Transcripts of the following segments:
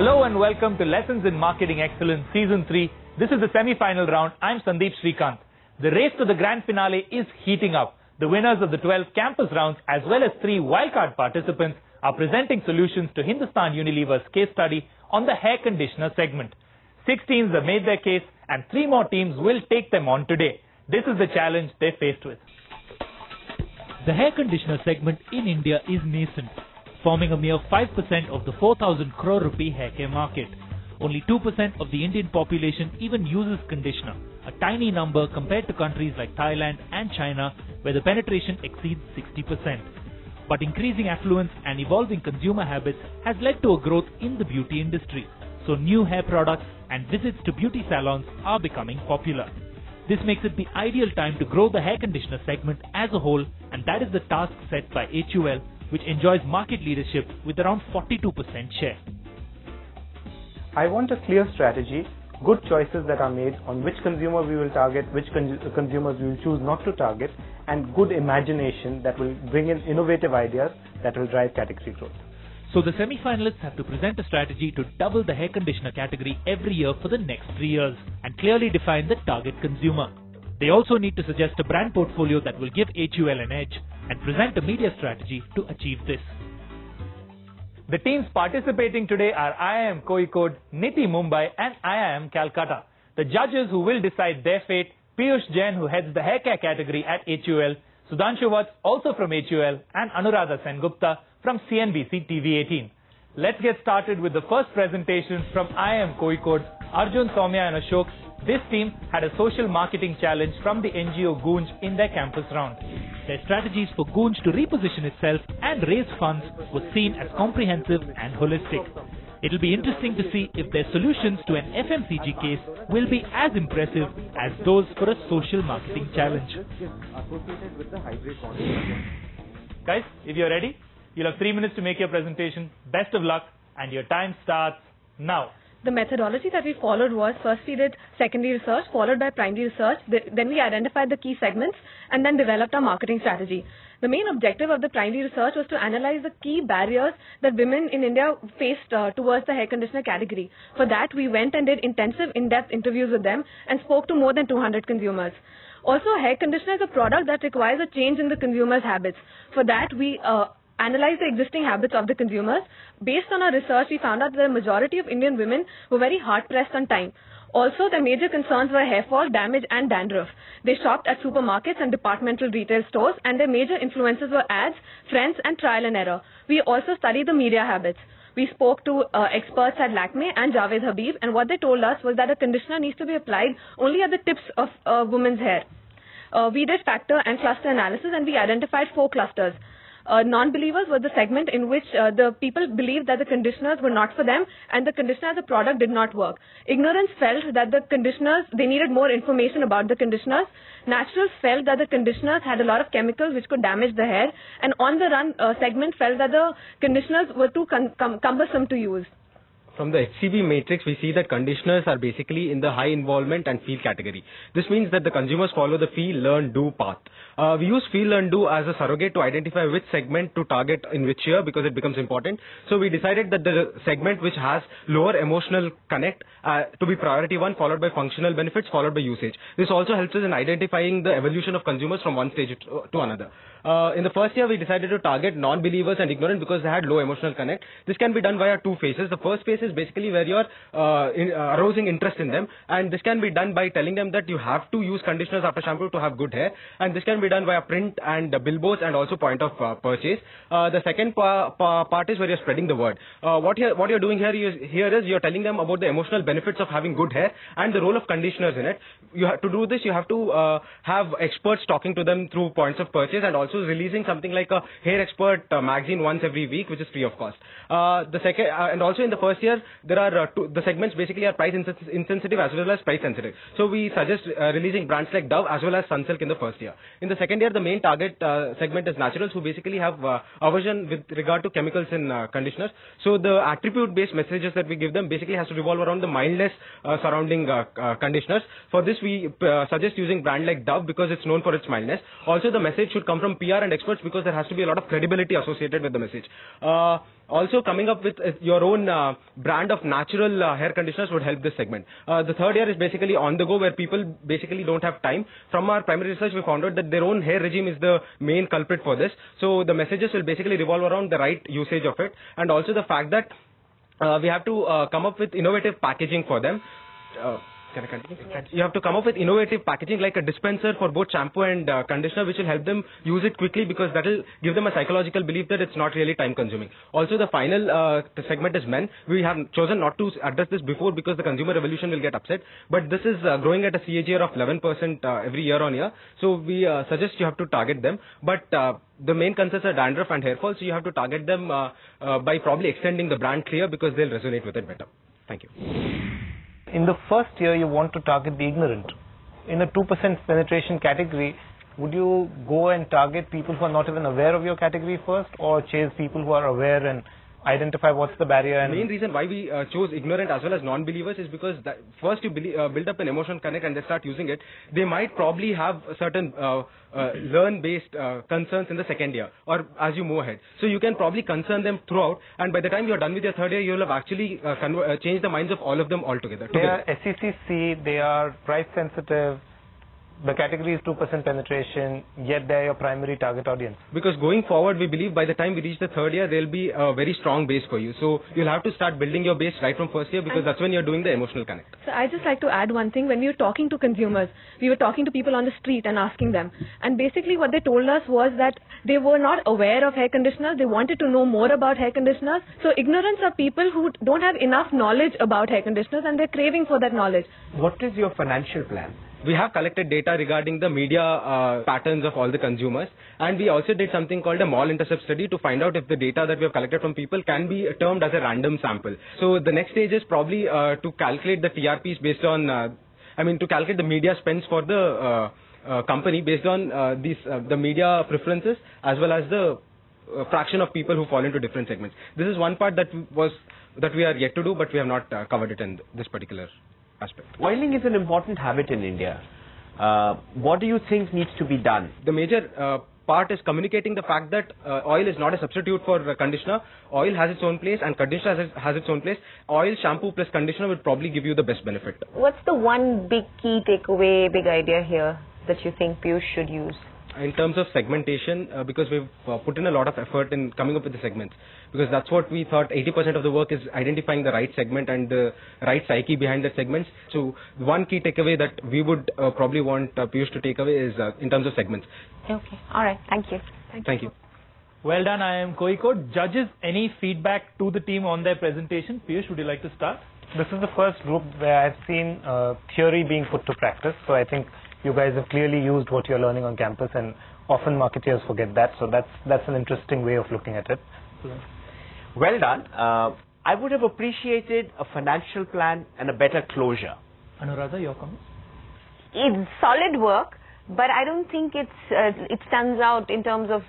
Hello and welcome to Lessons in Marketing Excellence Season 3. This is the semi-final round. I'm Sandeep Srikanth. The race to the grand finale is heating up. The winners of the 12 campus rounds as well as 3 wildcard participants are presenting solutions to Hindustan Unilever's case study on the hair conditioner segment. 6 teams have made their case and 3 more teams will take them on today. This is the challenge they're faced with. The hair conditioner segment in India is nascent, forming a mere 5% of the 4,000 crore rupee hair care market. Only 2% of the Indian population even uses conditioner, a tiny number compared to countries like Thailand and China where the penetration exceeds 60%. But increasing affluence and evolving consumer habits has led to a growth in the beauty industry. So new hair products and visits to beauty salons are becoming popular. This makes it the ideal time to grow the hair conditioner segment as a whole, and that is the task set by HUL, which enjoys market leadership with around 42% share. I want a clear strategy, good choices that are made on which consumer we will target, which consumers we will choose not to target, and good imagination that will bring in innovative ideas that will drive category growth. So the semi-finalists have to present a strategy to double the hair conditioner category every year for the next 3 years and clearly define the target consumer. They also need to suggest a brand portfolio that will give HUL an edge and present a media strategy to achieve this. The teams participating today are IIM Kozhikode, NITIE Mumbai and IIM Kolkata. The judges who will decide their fate: Piyush Jain, who heads the hair care category at HUL, Sudhanshu Vats, also from HUL, and Anuradha Sengupta from CNBC TV18. Let's get started with the first presentation from IIM Kozhikode. Arjun, Soumya and Ashok. This team had a social marketing challenge from the NGO Goonj in their campus round. Their strategies for Goonj to reposition itself and raise funds were seen as comprehensive and holistic. It'll be interesting to see if their solutions to an FMCG case will be as impressive as those for a social marketing challenge. Guys, if you're ready, you'll have 3 minutes to make your presentation. Best of luck, and your time starts now. The methodology that we followed was first we did secondary research, followed by primary research, then we identified the key segments and then developed our marketing strategy. The main objective of the primary research was to analyze the key barriers that women in India faced towards the hair conditioner category. For that, we went and did intensive in-depth interviews with them and spoke to more than 200 consumers. Also, hair conditioner is a product that requires a change in the consumer's habits. For that, we analyze the existing habits of the consumers. Based on our research, we found out that the majority of Indian women were very hard-pressed on time. Also, their major concerns were hair fall, damage and dandruff. They shopped at supermarkets and departmental retail stores, and their major influences were ads, friends and trial and error. We also studied the media habits. We spoke to experts at L.I.M.E and Javed Habib, and what they told us was that a conditioner needs to be applied only at the tips of a woman's hair. We did factor and cluster analysis, and we identified 4 clusters. Non-believers were the segment in which the people believed that the conditioners were not for them and the conditioner as a product did not work. Ignorance felt that the conditioners, they needed more information about the conditioners. Naturals felt that the conditioners had a lot of chemicals which could damage the hair, and on the run segment felt that the conditioners were too cumbersome to use. From the HCB matrix, we see that conditioners are basically in the high involvement and feel category. This means that the consumers follow the feel, learn, do path. We use feel, learn, do as a surrogate to identify which segment to target in which year because it becomes important. So we decided that the segment which has lower emotional connect to be priority 1, followed by functional benefits, followed by usage. This also helps us in identifying the evolution of consumers from one stage to another. In the first year, we decided to target non-believers and ignorant because they had low emotional connect. This can be done via 2 phases. The first phase is basically where you're arousing interest in them, and this can be done by telling them that you have to use conditioners after shampoo to have good hair, and this can be done via print and billboards and also point of purchase. The second part is where you're spreading the word. What you're doing here is you're telling them about the emotional benefits of having good hair and the role of conditioners in it. To do this, you have to have experts talking to them through points of purchase and also releasing something like a hair expert magazine once every week, which is free of cost. And also in the first year, there are the segments basically are price insensitive as well as price sensitive. So we suggest releasing brands like Dove as well as Sunsilk in the first year. In the second year, the main target segment is naturals, who basically have aversion with regard to chemicals in conditioners. So the attribute-based messages that we give them basically has to revolve around the mildness surrounding conditioners. For this, we suggest using brand like Dove because it's known for its mildness. Also, the message should come from PR and experts because there has to be a lot of credibility associated with the message. Also, coming up with your own brand of natural hair conditioners would help this segment. The third area is basically on the go, where people basically don't have time. From our primary research, we found out that their own hair regime is the main culprit for this. So the messages will basically revolve around the right usage of it, and also the fact that we have to come up with innovative packaging for them. Can I continue? Yes. You have to come up with innovative packaging like a dispenser for both shampoo and conditioner, which will help them use it quickly, because that will give them a psychological belief that it's not really time consuming. Also, the final the segment is men. We have chosen not to address this before because the consumer revolution will get upset, but this is growing at a CAGR of 11% every year on year. So we suggest you have to target them. But the main concerns are dandruff and hair fall, so you have to target them by probably extending the brand clear, because they'll resonate with it better. Thank you. In the first year, you want to target the ignorant. In a 2% penetration category, would you go and target people who are not even aware of your category first, or chase people who are aware and identify what's the barrier? And the main reason why we chose ignorant as well as non-believers is because first you build up an emotional connect and they start using it. They might probably have certain learn-based concerns in the second year, or as you move ahead. So you can probably concern them throughout, and by the time you're done with your third year, you'll have actually changed the minds of all of them altogether. They are SECC, they are price sensitive. The category is 2% penetration, yet they are your primary target audience. Because going forward, we believe by the time we reach the third year, there will be a very strong base for you. So you'll have to start building your base right from first year, because that's when you're doing the emotional connect. So I just like to add one thing. When we were talking to consumers, we were talking to people on the street and asking them. And basically what they told us was that they were not aware of hair conditioners. They wanted to know more about hair conditioners. So ignorance are people who don't have enough knowledge about hair conditioners, and they're craving for that knowledge. What is your financial plan? We have collected data regarding the media patterns of all the consumers, and we also did something called a mall intercept study to find out if the data that we have collected from people can be termed as a random sample. So the next stage is probably to calculate the TRPs based on, to calculate the media spends for the company based on the media preferences as well as the fraction of people who fall into different segments. This is one part that we are yet to do, but we have not covered it in this particular aspect. Oiling is an important habit in India. What do you think needs to be done? The major part is communicating the fact that oil is not a substitute for conditioner. Oil has its own place and conditioner has its own place. Oil, shampoo plus conditioner would probably give you the best benefit. What's the one big key takeaway, big idea here that you think Piyush should use? In terms of segmentation, because we've put in a lot of effort in coming up with the segments, because that's what we thought 80% of the work is identifying the right segment and the right psyche behind the segments. So one key takeaway that we would probably want Piyush to take away is in terms of segments. Okay, alright, thank you. Thank you. Well done, IIM Kozhikode. Judges, any feedback to the team on their presentation? Piyush, would you like to start? This is the first group where I've seen theory being put to practice, so I think you guys have clearly used what you're learning on campus, and often marketeers forget that, so that's an interesting way of looking at it. Well done. I would have appreciated a financial plan and a better closure. Anuradha, your comments? It's solid work, but I don't think it stands out in terms of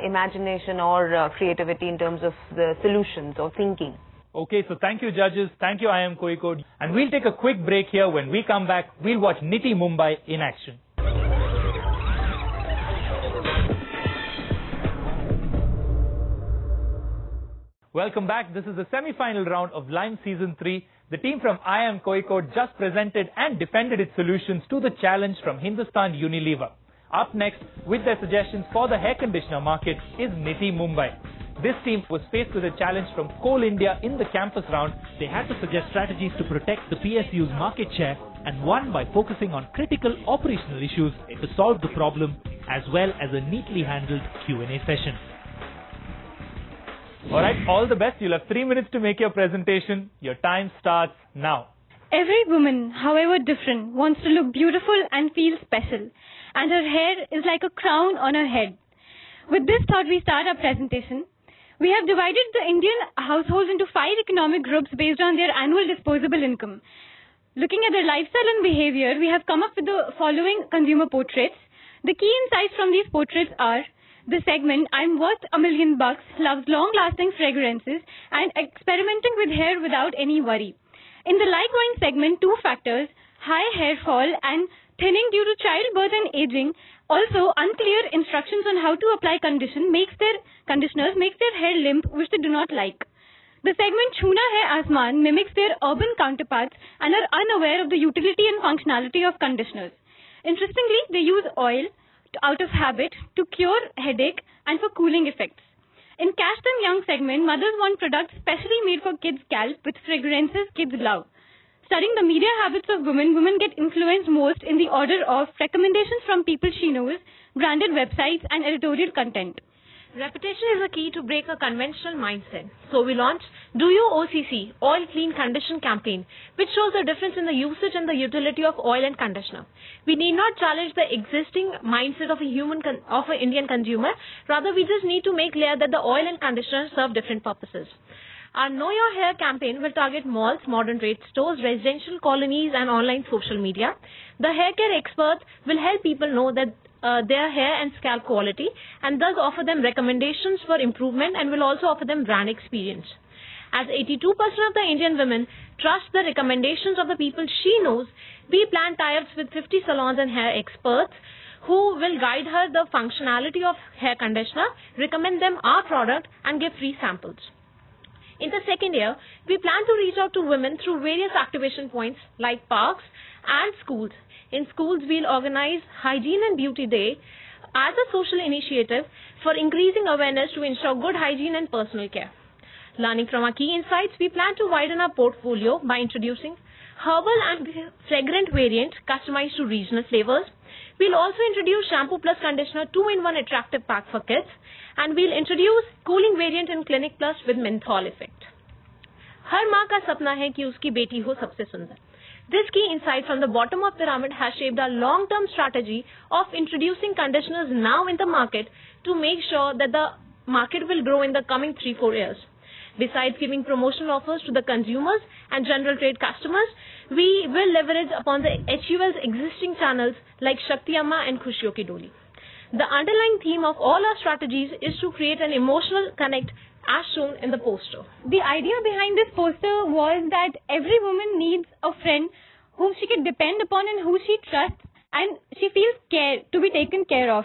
imagination or creativity in terms of the solutions or thinking. Okay, so thank you judges, thank you IIM Kozhikode, and we'll take a quick break here. When we come back, we'll watch NITIE Mumbai in action. Welcome back. This is the semi-final round of L.I.M.E Season 3. The team from IIM Kozhikode just presented and defended its solutions to the challenge from Hindustan Unilever. Up next, with their suggestions for the hair conditioner market, is NITIE Mumbai. This team was faced with a challenge from Coal India in the campus round. They had to suggest strategies to protect the PSU's market share, and won by focusing on critical operational issues to solve the problem, as well as a neatly handled Q&A session. Alright, all the best. You'll have 3 minutes to make your presentation. Your time starts now. Every woman, however different, wants to look beautiful and feel special. And her hair is like a crown on her head. With this thought, we start our presentation. We have divided the Indian households into 5 economic groups based on their annual disposable income. Looking at their lifestyle and behavior, we have come up with the following consumer portraits. The key insights from these portraits are: the segment "I'm worth $1 million" loves long-lasting fragrances and experimenting with hair without any worry. In the like wine segment, 2 factors: high hair fall and thinning due to childbirth and aging. Also, unclear instructions on how to apply conditioners makes their hair limp, which they do not like. The segment Chhuna Hai Asman mimics their urban counterparts and are unaware of the utility and functionality of conditioners. Interestingly, they use oil out of habit to cure headache and for cooling effects. In Catch Them Young segment, mothers want products specially made for kids' scalp with fragrances kids love. Studying the media habits of women get influenced most in the order of recommendations from people she knows, branded websites and editorial content. Repetition is a key to break a conventional mindset. So we launched Do You OCC, Oil Clean Condition campaign, which shows the difference in the usage and the utility of oil and conditioner. We need not challenge the existing mindset of an Indian consumer. Rather, we just need to make clear that the oil and conditioner serve different purposes. Our Know Your Hair campaign will target malls, modern trade stores, residential colonies and online social media. The hair care experts will help people know that their hair and scalp quality and thus offer them recommendations for improvement and will also offer them brand experience. As 82% of the Indian women trust the recommendations of the people she knows, we plan tie-ups with 50 salons and hair experts who will guide her the functionality of hair conditioner, recommend them our product and give free samples. In the second year, we plan to reach out to women through various activation points like parks and schools. In schools, we'll organize Hygiene and Beauty Day as a social initiative for increasing awareness to ensure good hygiene and personal care. Learning from our key insights, we plan to widen our portfolio by introducing herbal and fragrant variants customized to regional flavors. We'll also introduce shampoo plus conditioner 2-in-1 attractive pack for kids, and we'll introduce cooling variant in Clinic Plus with menthol effect. हर माँ का सपना है कि उसकी बेटी हो सबसे सुंदर. This key insight from the bottom of the pyramid has shaped our long-term strategy of introducing conditioners now in the market to make sure that the market will grow in the coming 3-4 years. Besides giving promotional offers to the consumers and general trade customers, we will leverage upon the HUL's existing channels like Shakti Amma and Khushiyon Ki Doli. The underlying theme of all our strategies is to create an emotional connect as shown in the poster. The idea behind this poster was that every woman needs a friend whom she can depend upon and who she trusts and she feels to be taken care of.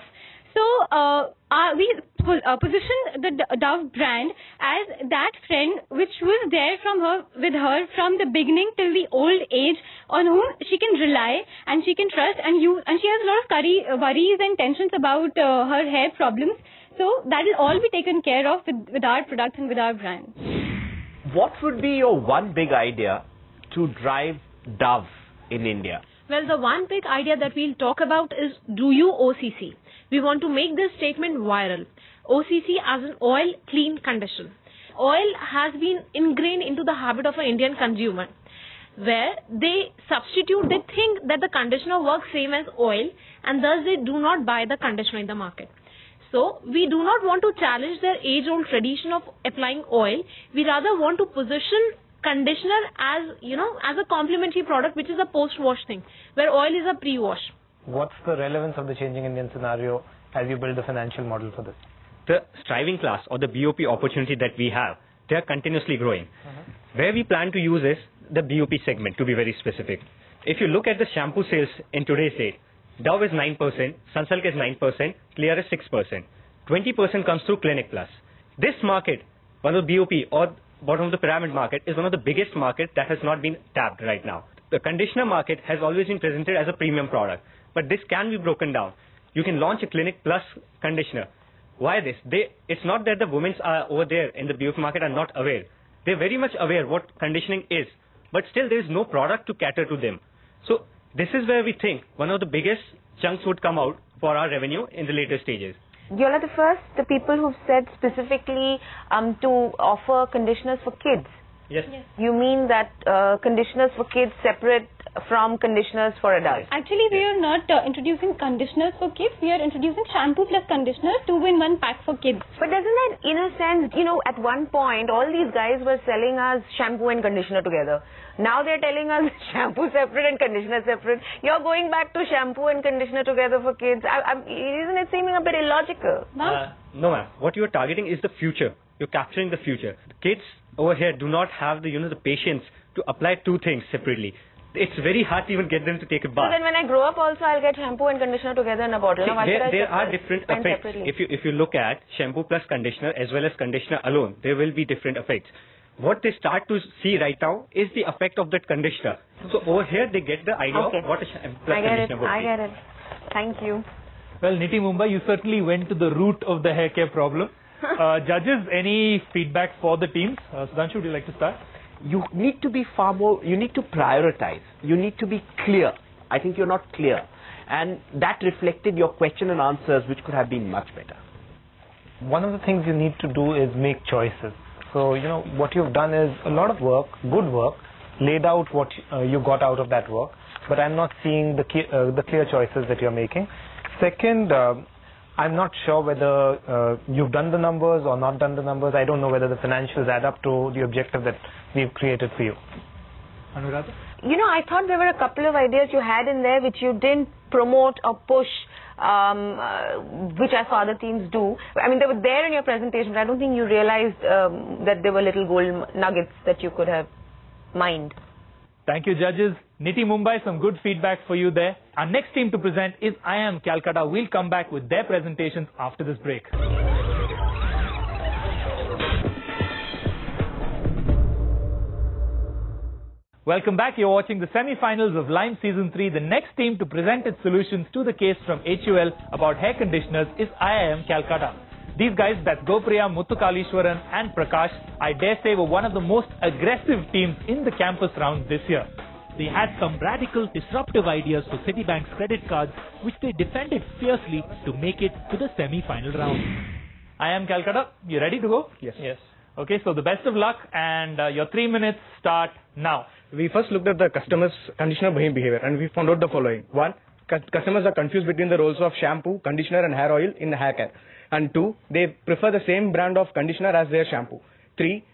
So we positioned the Dove brand as that friend which was there with her from the beginning till the old age, on whom she can rely and she can trust and she has a lot of worries and tensions about her hair problems. So that will all be taken care of with our products and with our brand. What would be your one big idea to drive Dove in India? Well, the one big idea that we'll talk about is Do You OCC. We want to make this statement viral. OCC as an oil clean condition. Oil has been ingrained into the habit of an Indian consumer, where they think that the conditioner works same as oil and thus they do not buy the conditioner in the market. So, we do not want to challenge their age-old tradition of applying oil. We rather want to position conditioner as a complementary product, which is a post-wash thing, where oil is a pre-wash. What's the relevance of the changing Indian scenario as you build the financial model for this? The striving class or the BOP opportunity that we have, they are continuously growing. Where we plan to use is the BOP segment, to be very specific. If you look at the shampoo sales in today's date, Dove is 9%, Sunsilk is 9%, Clear is 6%. 20% comes through Clinic Plus. This market, one of the BOP or bottom of the pyramid market, is one of the biggest markets that has not been tapped right now. The conditioner market has always been presented as a premium product, but this can be broken down. You can launch a Clinic Plus conditioner. Why this? It's not that the women are over there in the BOP market are not aware. They're very much aware what conditioning is, but still there is no product to cater to them. So this is where we think one of the biggest chunks would come out for our revenue in the later stages. You are the people who've said specifically to offer conditioners for kids. Yes. You mean that conditioners for kids separate from conditioners for adults? Actually, we are not introducing conditioners for kids. We are introducing shampoo plus conditioner 2-in-1 pack for kids. But doesn't that, in a sense, at one point, all these guys were selling us shampoo and conditioner together. Now they're telling us shampoo separate and conditioner separate. You're going back to shampoo and conditioner together for kids. Isn't it seeming a bit illogical? No, ma'am. What you're targeting is the future. You're capturing the future. The kids over here do not have the patience to apply two things separately. It's very hard to even get them to take a bath. So then when I grow up also, I'll get shampoo and conditioner together in a bottle. See, there are different effects. If you look at shampoo plus conditioner as well as conditioner alone, there will be different effects. what they start to see right now is the effect of that conditioner. So over here they get the idea of what a shampoo plus conditioner would be. I get it. Thank you. Well, NITIE Mumbai, you certainly went to the root of the hair care problem. Judges, any feedback for the teams? Sudhanshu, would you like to start? You need to be you need to prioritize. You need to be clear. I think you're not clear. And that reflected your question and answers, which could have been much better. One of the things you need to do is make choices. So, what you've done is a lot of work, good work, laid out what you got out of that work, but I'm not seeing the clear choices that you're making. Second, I'm not sure whether you've done the numbers or not done the numbers. I don't know whether the financials add up to the objective that we've created for you. Anuradha? I thought there were a couple of ideas you had in there which you didn't promote or push, which I saw other teams do. I mean, they were there in your presentation, but I don't think you realized that there were little gold nuggets that you could have mined. Thank you, judges. NITIE Mumbai, some good feedback for you there. Our next team to present is IIM Kolkata. We'll come back with their presentations after this break. Welcome back. You're watching the semi-finals of L.I.M.E Season 3. The next team to present its solutions to the case from HUL about hair conditioners is IIM Kolkata. These guys, that's Gopriya, Muthukalishwaran and Prakash, I dare say were one of the most aggressive teams in the campus round this year. They had some radical, disruptive ideas for Citibank's credit cards, which they defended fiercely to make it to the semi-final round. IIM Kolkata, you ready to go? Yes. Okay, so the best of luck, and your 3 minutes start now. We first looked at the customer's conditioner behavior and we found out the following. 1. Customers are confused between the roles of shampoo, conditioner and hair oil in hair care. And 2. They prefer the same brand of conditioner as their shampoo. 3.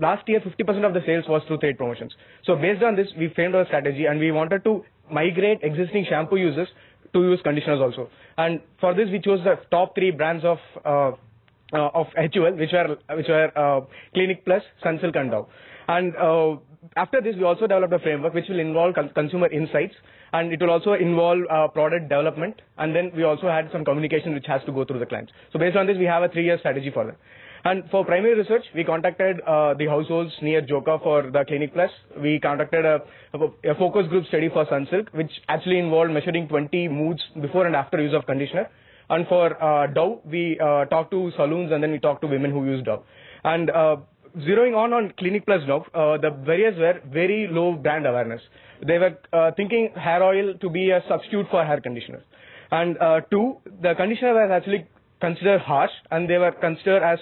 Last year 50% of the sales was through trade promotions. So based on this, we framed our strategy and we wanted to migrate existing shampoo users to use conditioners also. And for this we chose the top 3 brands of HUL, which were Clinic Plus, Sunsilk and Dove. And after this, we also developed a framework which will involve consumer insights, and it will also involve product development, and then we also had some communication which has to go through the clients. So based on this, we have a 3-year strategy for that. And for primary research, we contacted the households near Joka for the Clinic Plus. We conducted a focus group study for Sunsilk, which actually involved measuring 20 moods before and after use of conditioner. And for Dove, we talked to saloons and then we talked to women who use Dove. And zeroing on Clinic Plus Dove, the barriers were very low brand awareness. They were thinking hair oil to be a substitute for hair conditioner. And 2, the conditioner was actually considered harsh and they were considered as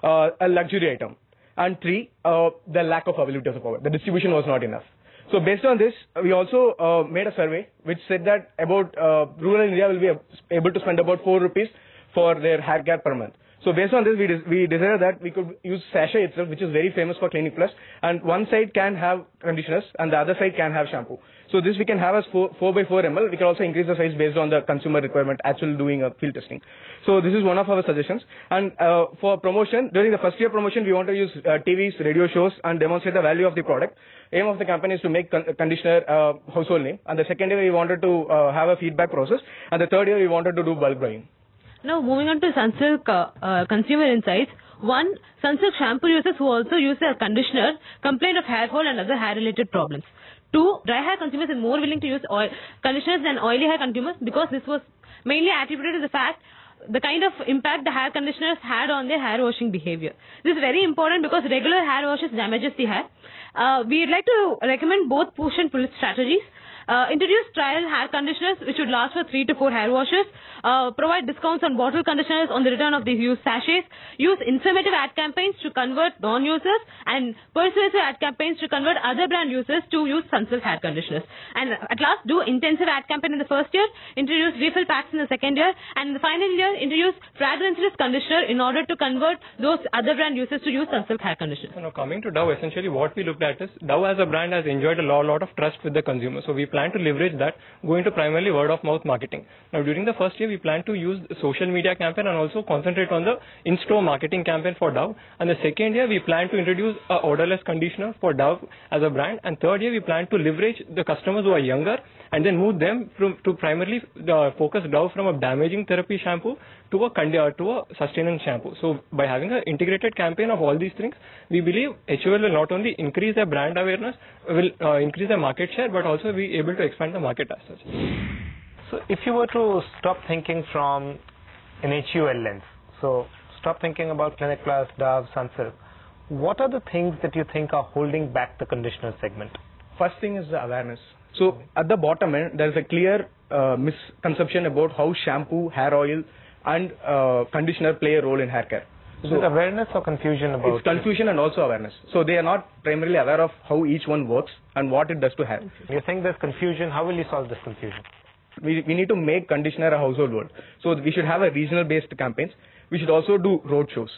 a luxury item. And 3, the lack of availability of the product. The distribution was not enough. So based on this, we also made a survey which said that about rural India will be able to spend about 4 rupees for their hair care per month. So based on this, we decided that we could use sachet itself, which is very famous for Clinic Plus, and one side can have conditioners and the other side can have shampoo. So this we can have as 4 by 4 ml. We can also increase the size based on the consumer requirement, actually doing a field testing. So this is one of our suggestions. And for promotion, during the first year promotion, we want to use TVs, radio shows and demonstrate the value of the product. Aim of the campaign is to make conditioner household name. And the second year we wanted to have a feedback process. And the third year we wanted to do bulk buying. Now moving on to Sunsilk consumer insights. 1. Sunsilk shampoo users who also use their conditioner complain of hair fall and other hair related problems. 2. Dry hair consumers are more willing to use conditioners than oily hair consumers because this was mainly attributed to the fact the kind of impact the hair conditioners had on their hair washing behavior. This is very important because regular hair washes damages the hair. We would like to recommend both push and pull strategies. Introduce trial hair conditioners which would last for 3 to 4 hair washes. Provide discounts on bottle conditioners on the return of these used sachets. Use informative ad campaigns to convert non-users and persuasive ad campaigns to convert other brand users to use Sunsilk hair conditioners. And at last, do intensive ad campaign in the first year. Introduce refill packs in the second year. And in the final year, introduce fragranceless conditioner in order to convert those other brand users to use Sunsilk hair conditioners. So now coming to Dove, essentially what we looked at is Dove as a brand has enjoyed a lot of trust with the consumer. So we plan plan to leverage that, go into primarily word of mouth marketing. Now during the first year, we plan to use social media campaign and also concentrate on the in-store marketing campaign for Dove. And the second year, we plan to introduce a odorless conditioner for Dove as a brand. And third year, we plan to leverage the customers who are younger and then move them to primarily focus Dove from a damaging therapy shampoo to a sustaining shampoo. So by having an integrated campaign of all these things, we believe HUL will not only increase their brand awareness, will increase their market share, but also be able to expand the market as such. So if you were to stop thinking from an HUL lens, so stop thinking about Clinic Plus, Dove, Sunsilk, what are the things that you think are holding back the conditioner segment? First thing is the awareness. So at the bottom end, there is a clear misconception about how shampoo, hair oil and conditioner play a role in hair care. Is it awareness or confusion about It's confusion and also awareness. So they are not primarily aware of how each one works and what it does to hair. You think there's confusion. How will you solve this confusion? We need to make conditioner a household word. So we should have a regional based campaigns. We should also do road shows,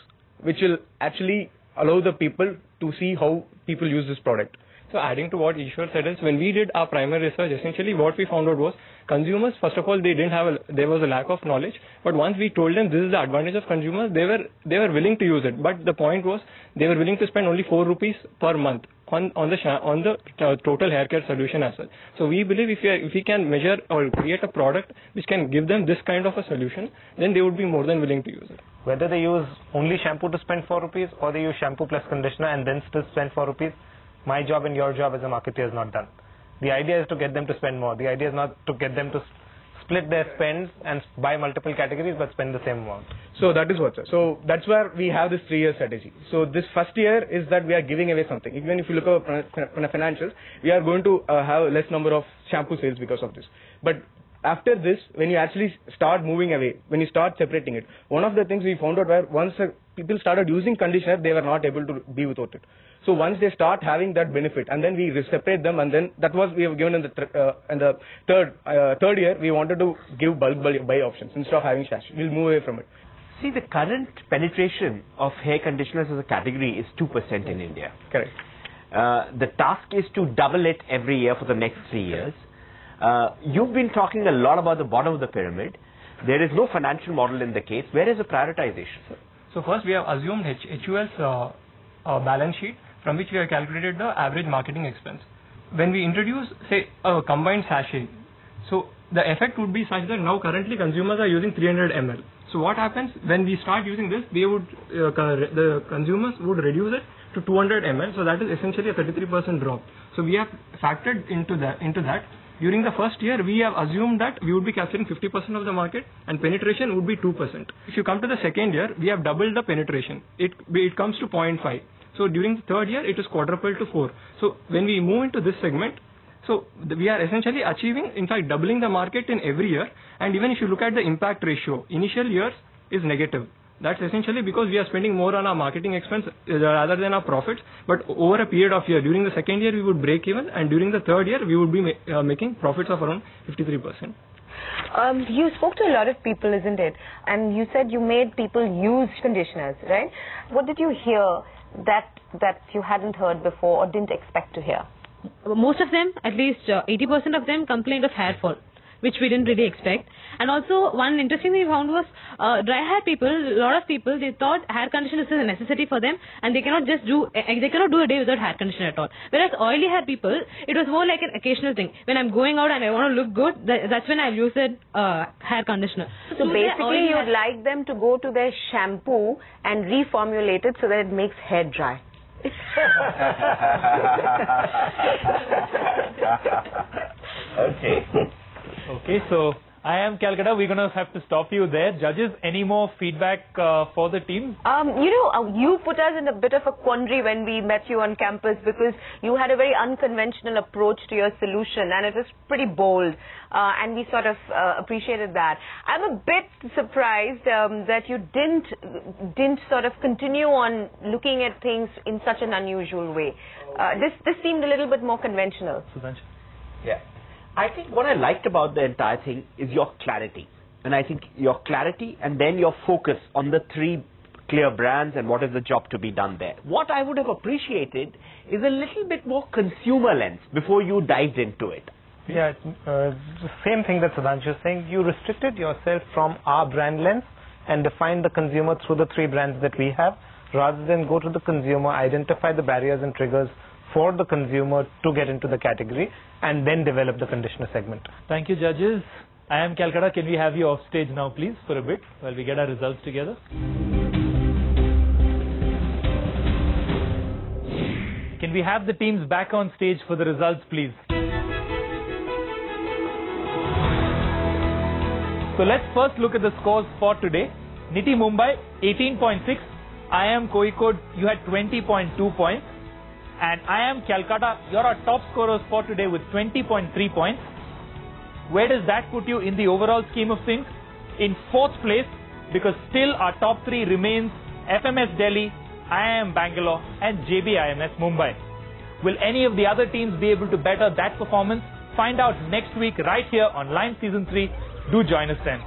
which will actually allow the people to see how people use this product. So adding to what Ishwar said is, when we did our primary research, essentially what we found out was consumers, first of all, there was a lack of knowledge. But once we told them this is the advantage of consumers, they were willing to use it. But the point was they were willing to spend only 4 rupees per month on the total hair care solution as well. So we believe if we can measure or create a product which can give them this kind of a solution, then they would be more than willing to use it. Whether they use only shampoo to spend 4 rupees or they use shampoo plus conditioner and then still spend 4 rupees, my job and your job as a marketer is not done. The idea is to get them to spend more. The idea is not to get them to split their spends and buy multiple categories but spend the same amount. So that is what, sir. So that's where we have this 3-year strategy. So this first year is that we are giving away something. Even if you look at our financials, we are going to have less number of shampoo sales because of this. But after this, when you actually start moving away, when you start separating it, one of the things we found out were once people started using conditioner, they were not able to be without it. So once they start having that benefit, and then we separate them, and then that was we have given in the third year, we wanted to give bulk buy options instead of having sachet. We'll move away from it. See, the current penetration of hair conditioners as a category is 2% in India. Correct. The task is to double it every year for the next 3 years. You've been talking a lot about the bottom of the pyramid. There is no financial model in the case. Where is the prioritization? So first we have assumed HUL's balance sheet, from which we have calculated the average marketing expense. When we introduce, say, a combined sachet, so the effect would be such that now currently consumers are using 300 ml. So what happens when we start using this? The consumers would reduce it to 200 ml. So that is essentially a 33% drop. So we have factored into that. During the first year, we have assumed that we would be capturing 50% of the market and penetration would be 2%. If you come to the second year, we have doubled the penetration. It comes to 0.5. So during the third year, it is quadrupled to 4. So when we move into this segment, so we are essentially achieving, in fact, doubling the market in every year. And even if you look at the impact ratio, initial years is negative. That's essentially because we are spending more on our marketing expense rather than our profits. But over a period of year, during the second year, we would break even. And during the third year, we would be making profits of around 53%. You spoke to a lot of people, isn't it? And you said you made people use conditioners, right? What did you hear that you hadn't heard before or didn't expect to hear? Most of them, at least 80% of them, complained of hair fall, which we didn't really expect. And also, one interesting thing we found was dry hair people, a lot of people, they thought hair conditioner is a necessity for them and they cannot do a day without hair conditioner at all. Whereas oily hair people, it was more like an occasional thing. When I'm going out and I want to look good, that's when I'll use a hair conditioner. So basically, you'd like them to go to their shampoo and reformulate it so that it makes hair dry. Okay, so IIM Kolkata, we're going to have to stop you there. Judges, any more feedback for the team? You put us in a bit of a quandary when we met you on campus because you had a very unconventional approach to your solution and it was pretty bold and we sort of appreciated that. I'm a bit surprised that you didn't sort of continue on looking at things in such an unusual way. This seemed a little bit more conventional. Sudhanshu? Yeah. I think what I liked about the entire thing is your clarity. And I think your clarity and then your focus on the 3 clear brands and what is the job to be done there. What I would have appreciated is a little bit more consumer lens before you dived into it. Yeah, the same thing that Sudhanshu is saying. You restricted yourself from our brand lens and define the consumer through the 3 brands that we have, rather than go to the consumer, identify the barriers and triggers for the consumer to get into the category, and then develop the conditioner segment. Thank you, judges. IIM Kolkata, can we have you off stage now, please, for a bit, while we get our results together? Can we have the teams back on stage for the results, please? So let's first look at the scores for today. NITIE Mumbai, 18.6. IIM Kozhikode, you had 20.2 points. And IIM Kolkata, you're our top scorers for today with 20.3 points. Where does that put you in the overall scheme of things? In 4th place, because still our top 3 remains FMS Delhi, IIM Bangalore and JBIMS Mumbai. Will any of the other teams be able to better that performance? Find out next week right here on L.I.M.E Season 3. Do join us then.